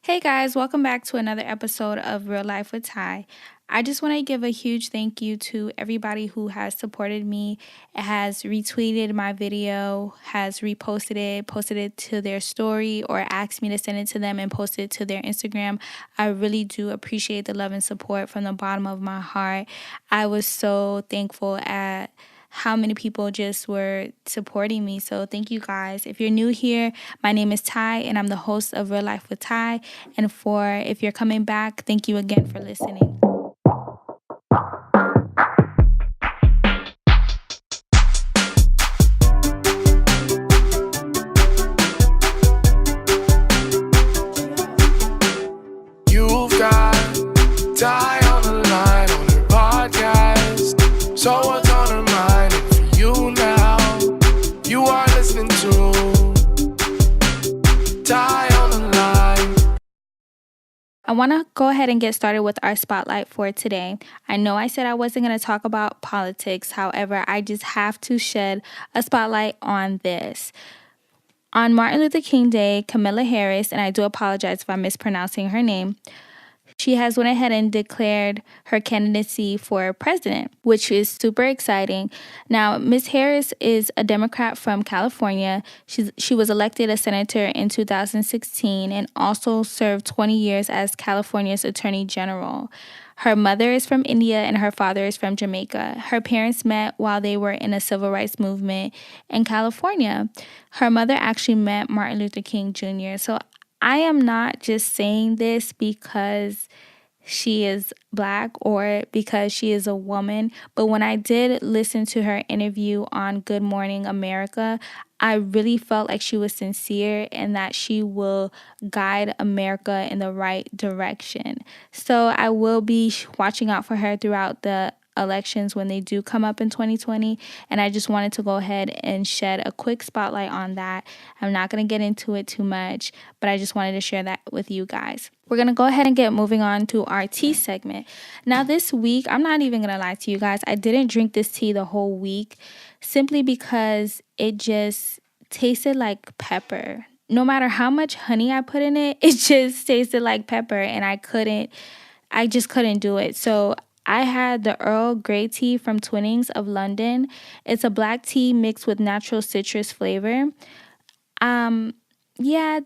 Hey guys, welcome back to another episode of Real Life with Ty. I just want to give a huge thank you to everybody who has supported me, has retweeted my video, has reposted it, posted it to their story, or asked me to send it to them and post it to their Instagram. I really do appreciate the love and support from the bottom of my heart. I was so thankful at how many people just were supporting me. So thank you guys. If you're new here, my name is Ty and I'm the host of Real Life with Ty. And if you're coming back, thank you again for listening. You've got Ty on the line on her podcast. So what's on her mind? And for you now, you are listening to Ty on the line. I want to go ahead and get started with our spotlight for today. I know I said I wasn't going to talk about politics. However, I just have to shed a spotlight on this. On Martin Luther King Day, Kamala Harris, and I do apologize if I'm mispronouncing her name, she has went ahead and declared her candidacy for president, which is super exciting. Now, Ms. Harris is a Democrat from California. She was elected a senator in 2016 and also served 20 years as California's Attorney General. Her mother is from India and her father is from Jamaica. Her parents met while they were in a civil rights movement in California. Her mother actually met Martin Luther King Jr. So I am not just saying this because she is Black or because she is a woman, but when I did listen to her interview on Good Morning America, I really felt like she was sincere and that she will guide America in the right direction. So I will be watching out for her throughout the elections when they do come up in 2020, and I just wanted to go ahead and shed a quick spotlight on that. I'm not going to get into it too much, but I just wanted to share that with you guys. We're going to go ahead and get moving on to our tea segment. Now this week, I'm not even going to lie to you guys, I didn't drink this tea the whole week simply because it just tasted like pepper. No matter how much honey I put in it, it just tasted like pepper, and I just couldn't do it. So I had the Earl Grey Tea from Twinings of London. It's a black tea mixed with natural citrus flavor.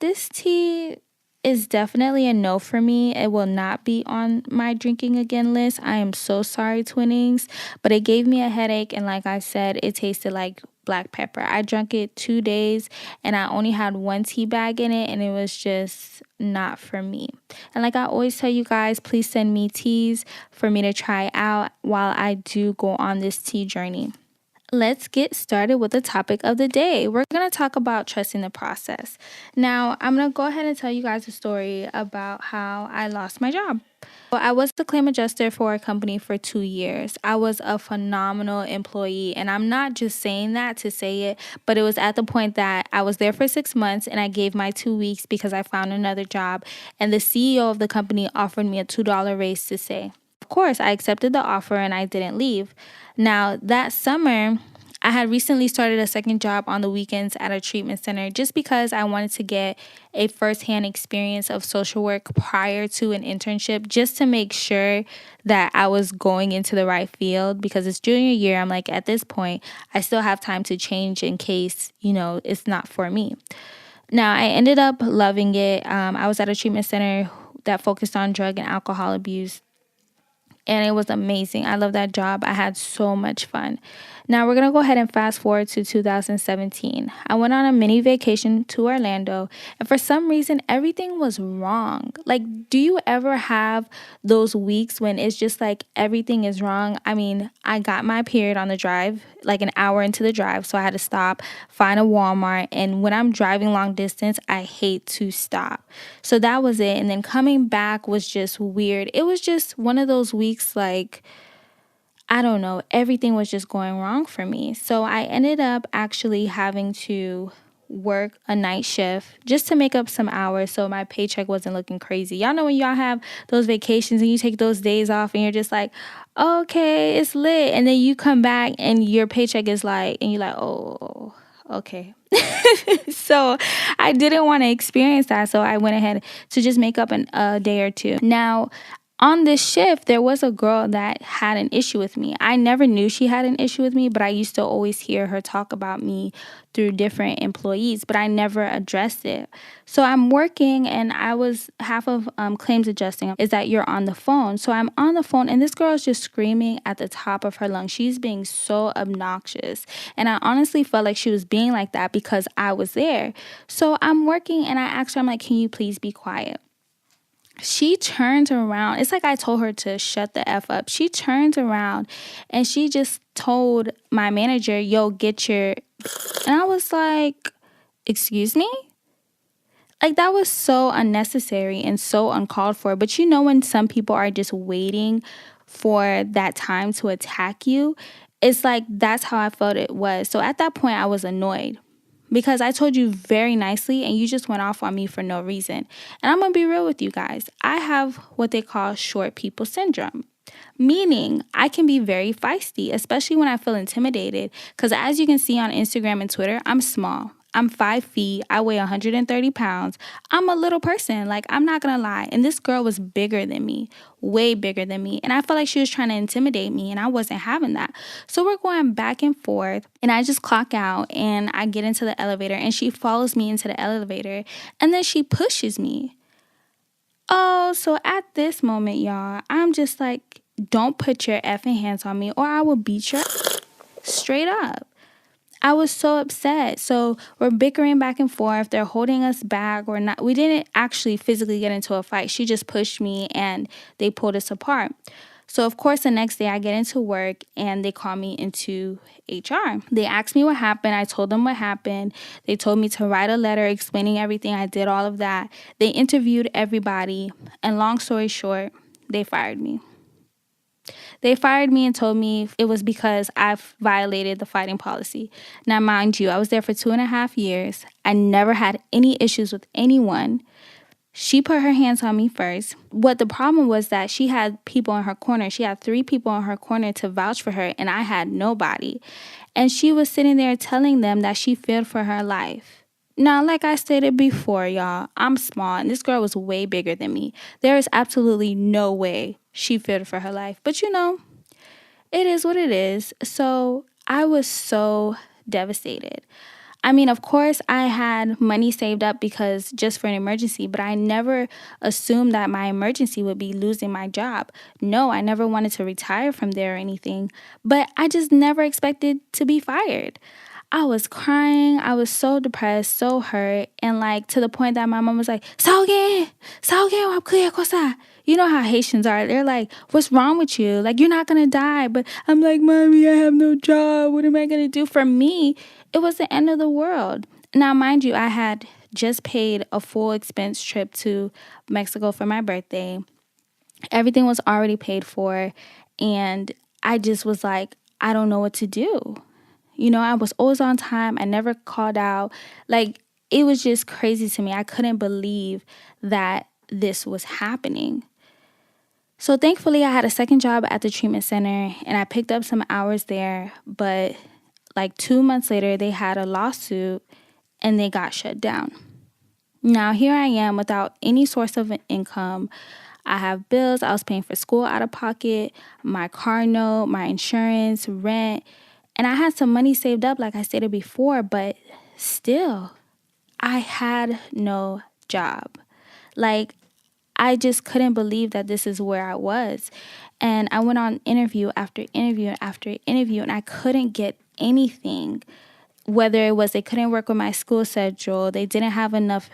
This tea is definitely a no for me. It will not be on my drinking again list. I am so sorry, Twinings, but it gave me a headache, and like I said, it tasted like black pepper. I drank it 2 days and I only had one tea bag in it, and it was just not for me. And like I always tell you guys, please send me teas for me to try out while I do go on this tea journey. Let's get started with the topic of the day. We're going to talk about trusting the process. Now, I'm going to go ahead and tell you guys a story about how I lost my job. Well, I was the claim adjuster for a company for 2 years. I was a phenomenal employee, and I'm not just saying that to say it, but it was at the point that I was there for 6 months and I gave my 2 weeks because I found another job, and the CEO of the company offered me a $2 raise to stay. Of course, I accepted the offer and I didn't leave. Now, that summer, I had recently started a second job on the weekends at a treatment center just because I wanted to get a firsthand experience of social work prior to an internship, just to make sure that I was going into the right field, because it's junior year. I'm like, at this point, I still have time to change in case, it's not for me. Now, I ended up loving it. I was at a treatment center that focused on drug and alcohol abuse, and it was amazing. I love that job. I had so much fun. Now we're going to go ahead and fast forward to 2017. I went on a mini vacation to Orlando, and for some reason, everything was wrong. Like, do you ever have those weeks when it's just like everything is wrong? I mean, I got my period on the drive, like an hour into the drive, so I had to stop, find a Walmart, and when I'm driving long distance, I hate to stop. So that was it, and then coming back was just weird. It was just one of those weeks like, I don't know, everything was just going wrong for me. So I ended up actually having to work a night shift just to make up some hours so my paycheck wasn't looking crazy. Y'all know when y'all have those vacations and you take those days off and you're just like, okay, it's lit. And then you come back and your paycheck is like, and you're like, oh, okay. So I didn't want to experience that. So I went ahead to just make up a day or two. Now, on this shift, there was a girl that had an issue with me. I never knew she had an issue with me, but I used to always hear her talk about me through different employees, but I never addressed it. So I'm working, and I was half of claims adjusting is that you're on the phone. So I'm on the phone, and this girl is just screaming at the top of her lungs. She's being so obnoxious. And I honestly felt like she was being like that because I was there. So I'm working, and I asked her, I'm like, can you please be quiet? She turns around. It's like I told her to shut the F up. She turns around and she just told my manager, yo, get your... And I was like, excuse me? Like, that was so unnecessary and so uncalled for. But you know when some people are just waiting for that time to attack you? It's like that's how I felt it was. So at that point, I was annoyed. Because I told you very nicely and you just went off on me for no reason. And I'm going to be real with you guys. I have what they call short people syndrome. Meaning I can be very feisty, especially when I feel intimidated. Because as you can see on Instagram and Twitter, I'm small. I'm 5 feet. I weigh 130 pounds. I'm a little person. Like, I'm not going to lie. And this girl was bigger than me, way bigger than me. And I felt like she was trying to intimidate me, and I wasn't having that. So we're going back and forth, and I just clock out, and I get into the elevator, and she follows me into the elevator, and then she pushes me. Oh, so at this moment, y'all, I'm just like, don't put your effing hands on me, or I will beat your straight up. I was so upset. So we're bickering back and forth. They're holding us back or not. We didn't actually physically get into a fight. She just pushed me and they pulled us apart. So of course the next day I get into work and they call me into HR. They asked me what happened. I told them what happened. They told me to write a letter explaining everything. I did all of that. They interviewed everybody. And long story short, they fired me. They fired me and told me it was because I violated the fighting policy. Now, mind you, I was there for 2.5 years. I never had any issues with anyone. She put her hands on me first. What the problem was that she had people in her corner. She had 3 people in her corner to vouch for her, and I had nobody. And she was sitting there telling them that she feared for her life. Now, like I stated before, y'all, I'm small, and this girl was way bigger than me. There is absolutely no way she feared for her life. But you know, it is what it is. So I was so devastated. I mean, of course, I had money saved up because just for an emergency, but I never assumed that my emergency would be losing my job. No, I never wanted to retire from there or anything, but I just never expected to be fired. I was crying. I was so depressed, so hurt, and like to the point that my mom was like, "Sauge, wap kuya kosa." You know how Haitians are. They're like, "What's wrong with you? Like, you're not gonna die." But I'm like, "Mommy, I have no job. What am I gonna do?" For me, it was the end of the world. Now, mind you, I had just paid a full expense trip to Mexico for my birthday. Everything was already paid for, and I just was like, I don't know what to do. You know, I was always on time. I never called out. Like, it was just crazy to me. I couldn't believe that this was happening. So thankfully, I had a second job at the treatment center, and I picked up some hours there. But like 2 months later, they had a lawsuit, and they got shut down. Now, here I am without any source of income. I have bills. I was paying for school out of pocket, my car note, my insurance, rent. And I had some money saved up, like I stated before, but still, I had no job. Like, I just couldn't believe that this is where I was. And I went on interview after interview after interview, and I couldn't get anything. Whether it was they couldn't work with my school schedule, I didn't have enough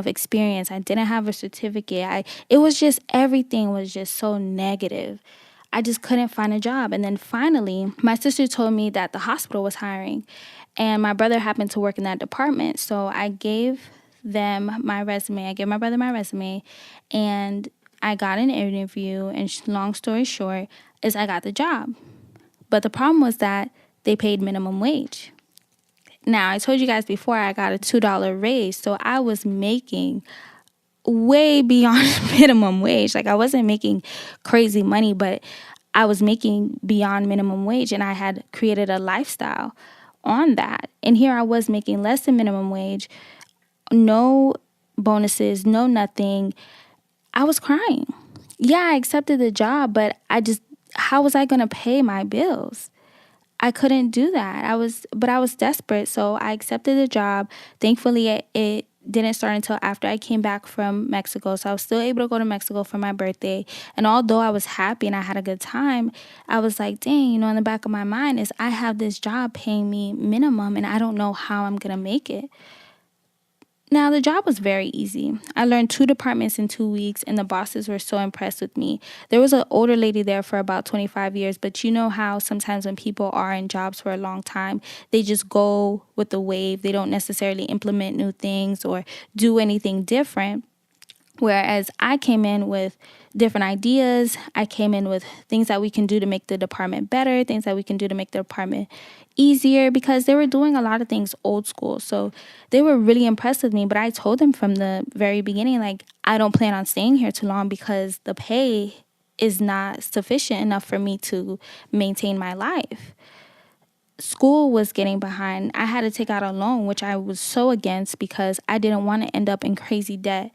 experience, I didn't have a certificate. It was just, everything was just so negative. I just couldn't find a job. And then finally, my sister told me that the hospital was hiring, and my brother happened to work in that department. So I gave them my resume. I gave my brother my resume, and I got an interview. And long story short is I got the job. But the problem was that they paid minimum wage. Now, I told you guys before I got a $2 raise, so I was making way beyond minimum wage. Like, I wasn't making crazy money, but I was making beyond minimum wage, and I had created a lifestyle on that. And here I was making less than minimum wage, no bonuses, no nothing. I was crying. Yeah, I accepted the job, but how was I going to pay my bills? I couldn't do that. But I was desperate, so I accepted the job. Thankfully, it didn't start until after I came back from Mexico, so I was still able to go to Mexico for my birthday. And although I was happy and I had a good time, I was like, dang, in the back of my mind is I have this job paying me minimum, and I don't know how I'm going to make it. Now, the job was very easy. I learned 2 departments in 2 weeks, and the bosses were so impressed with me. There was an older lady there for about 25 years, but you know how sometimes when people are in jobs for a long time, they just go with the wave. They don't necessarily implement new things or do anything different. Whereas I came in with different ideas. I came in with things that we can do to make the department better, things that we can do to make the department easier, because they were doing a lot of things old school. So they were really impressed with me. But I told them from the very beginning, like, I don't plan on staying here too long because the pay is not sufficient enough for me to maintain my life. School was getting behind. I had to take out a loan, which I was so against because I didn't want to end up in crazy debt.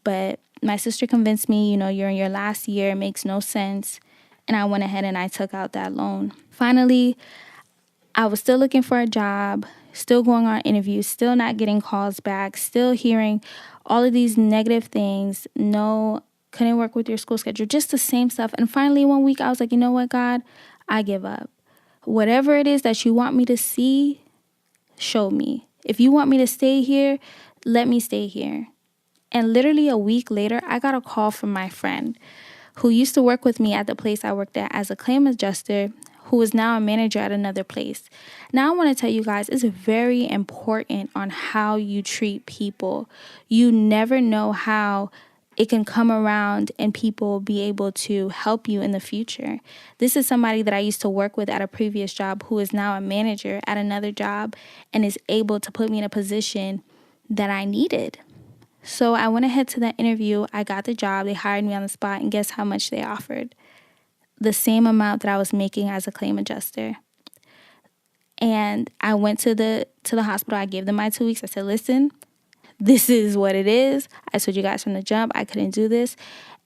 But my sister convinced me, you're in your last year, it makes no sense. And I went ahead and I took out that loan. Finally, I was still looking for a job, still going on interviews, still not getting calls back, still hearing all of these negative things. No, couldn't work with your school schedule, just the same stuff. And finally, one week I was like, you know what, God, I give up. Whatever it is that you want me to see, show me. If you want me to stay here, let me stay here. And literally a week later, I got a call from my friend who used to work with me at the place I worked at as a claim adjuster, who is now a manager at another place. Now I want to tell you guys, it's very important on how you treat people. You never know how it can come around and people be able to help you in the future. This is somebody that I used to work with at a previous job who is now a manager at another job and is able to put me in a position that I needed. So I went ahead to that interview. I got the job. They hired me on the spot. And guess how much they offered? The same amount that I was making as a claim adjuster. And I went to the hospital. I gave them my 2 weeks. I said, listen, this is what it is. I told you guys from the jump I couldn't do this.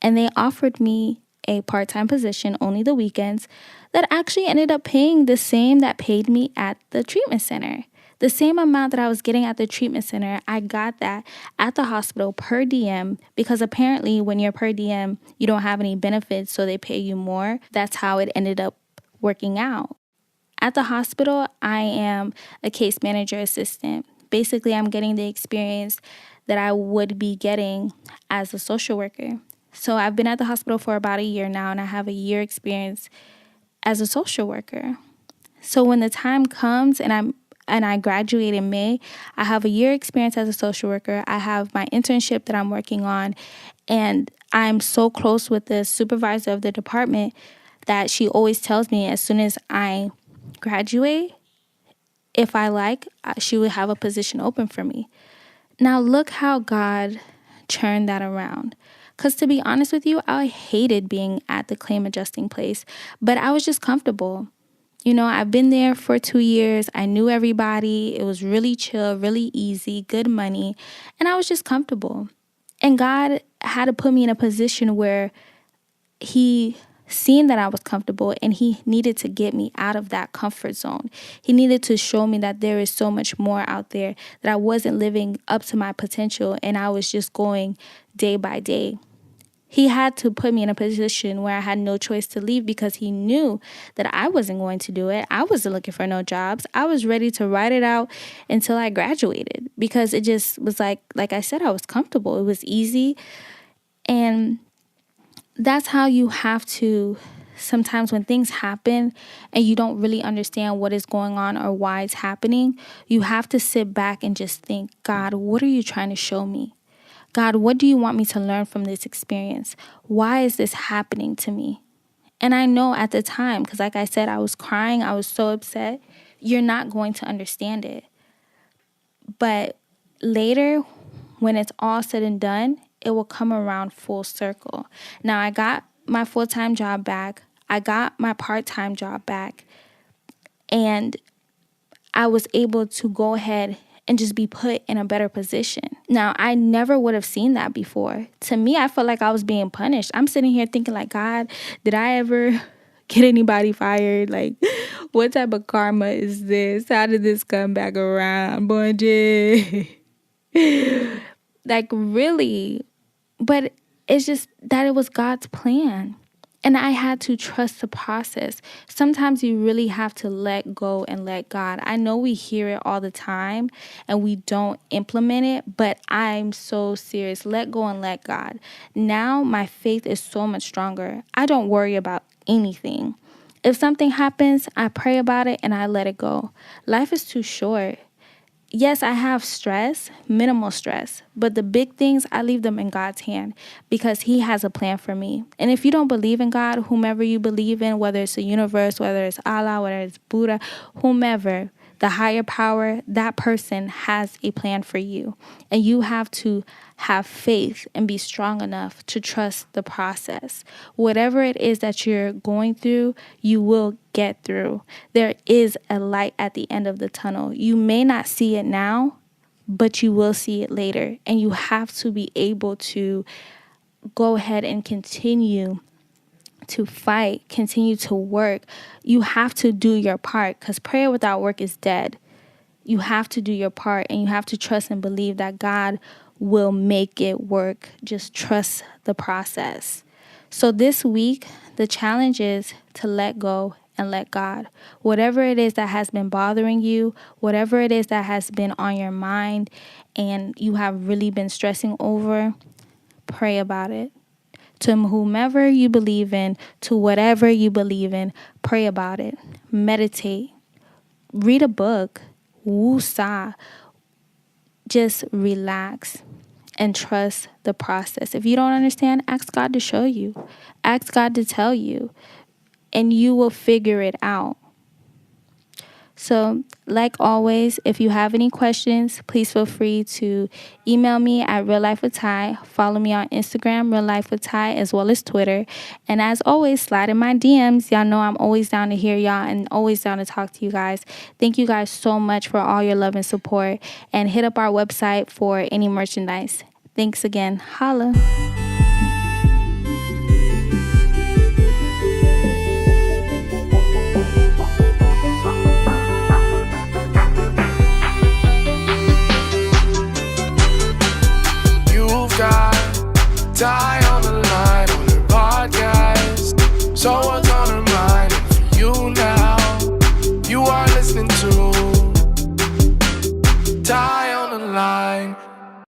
And they offered me a part-time position, only the weekends, that actually ended up paying the same that paid me at the treatment center. The same amount that I was getting at the treatment center, I got that at the hospital per diem, because apparently when you're per diem, you don't have any benefits, so they pay you more. That's how it ended up working out. At the hospital, I am a case manager assistant. Basically, I'm getting the experience that I would be getting as a social worker. So I've been at the hospital for about a year now, and I have a year experience as a social worker. So when the time comes and I graduate in May, I have a year experience as a social worker. I have my internship that I'm working on, and I'm so close with the supervisor of the department that she always tells me as soon as I graduate, if I like, she would have a position open for me. Now look how God turned that around. Because to be honest with you, I hated being at the claim adjusting place, but I was just comfortable. I've been there for 2 years. I knew everybody. It was really chill, really easy, good money. And I was just comfortable. And God had to put me in a position where he seen that I was comfortable, and he needed to get me out of that comfort zone. He needed to show me that there is so much more out there, that I wasn't living up to my potential and I was just going day by day. He had to put me in a position where I had no choice to leave, because he knew that I wasn't going to do it. I wasn't looking for no jobs. I was ready to ride it out until I graduated, because it just was like I said, I was comfortable. It was easy. And that's how you have to, sometimes when things happen and you don't really understand what is going on or why it's happening, you have to sit back and just think, God, what are you trying to show me? God, what do you want me to learn from this experience? Why is this happening to me? And I know at the time, because like I said, I was crying. I was so upset. You're not going to understand it. But later, when it's all said and done, it will come around full circle. Now, I got my full-time job back. I got my part-time job back. And I was able to go ahead and just be put in a better position. Now, I never would have seen that before. To me, I felt like I was being punished. I'm sitting here thinking like, God, did I ever get anybody fired? Like, what type of karma is this? How did this come back around, Bungie? Like, really? But it's just that it was God's plan. And I had to trust the process. Sometimes you really have to let go and let God. I know we hear it all the time and we don't implement it, but I'm so serious. Let go and let God. Now my faith is so much stronger. I don't worry about anything. If something happens, I pray about it and I let it go. Life is too short. Yes, I have stress, minimal stress, but the big things, I leave them in God's hand because He has a plan for me. And if you don't believe in God, whomever you believe in, whether it's the universe, whether it's Allah, whether it's Buddha, whomever, the higher power, that person has a plan for you. And you have to have faith and be strong enough to trust the process. Whatever it is that you're going through, you will get through. There is a light at the end of the tunnel. You may not see it now, but you will see it later. And you have to be able to go ahead and continue to fight, continue to work. You have to do your part because prayer without work is dead. You have to do your part and you have to trust and believe that God will make it work. Just trust the process. So this week, the challenge is to let go and let God. Whatever it is that has been bothering you, whatever it is that has been on your mind and you have really been stressing over, pray about it. To whomever you believe in, to whatever you believe in, pray about it. Meditate. Read a book. Woo-sa. Just relax and trust the process. If you don't understand, ask God to show you. Ask God to tell you. And you will figure it out. So, like always, if you have any questions, please feel free to email me at Real Life with Ty. Follow me on Instagram, Real Life with Ty, as well as Twitter. And as always, slide in my DMs. Y'all know I'm always down to hear y'all and always down to talk to you guys. Thank you guys so much for all your love and support. And hit up our website for any merchandise. Thanks again. Holla. Die on the line on her podcast. So